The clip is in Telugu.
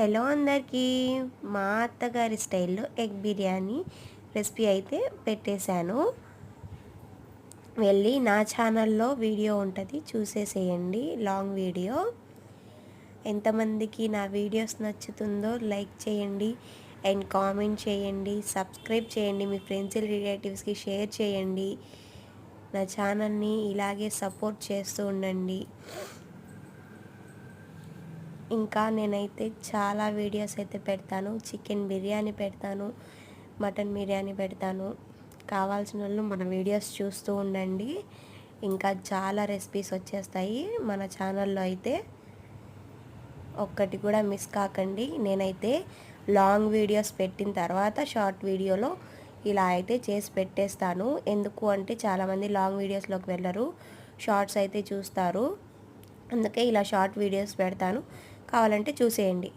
హలో అందరికీ, మా అత్తగారి స్టైల్లో ఎగ్ బిర్యానీ రెసిపీ అయితే పెట్టేశాను. వెళ్ళి నా ఛానల్లో వీడియో ఉంటుంది, చూసేసేయండి. Long video. ఎంతమందికి నా వీడియోస్ నచ్చుతుందో లైక్ చేయండి అండ్ కామెంట్ చేయండి, సబ్స్క్రైబ్ చేయండి, మీ ఫ్రెండ్స్ రిలేటివ్స్కి షేర్ చేయండి. నా ఛానల్ని ఇలాగే సపోర్ట్ చేస్తూ ఉండండి. ఇంకా నేనైతే చాలా వీడియోస్ అయితే పెడతాను. చికెన్ బిర్యానీ పెడతాను, మటన్ బిర్యానీ పెడతాను. కావాల్సిన వాళ్ళు మన వీడియోస్ చూస్తూ ఉండండి. ఇంకా చాలా రెసిపీస్ వచ్చేస్తాయి మన ఛానల్లో అయితే. ఒక్కటి కూడా మిస్ కాకండి. నేనైతే లాంగ్ వీడియోస్ పెట్టిన తర్వాత షార్ట్ వీడియోలో ఇలా అయితే చేసి పెట్టేస్తాను. ఎందుకు అంటే చాలామంది లాంగ్ వీడియోస్లోకి వెళ్ళరు, షార్ట్స్ అయితే చూస్తారు. అందుకే ఇలా షార్ట్ వీడియోస్ పెడతాను, కావాలంటే చూసేయండి.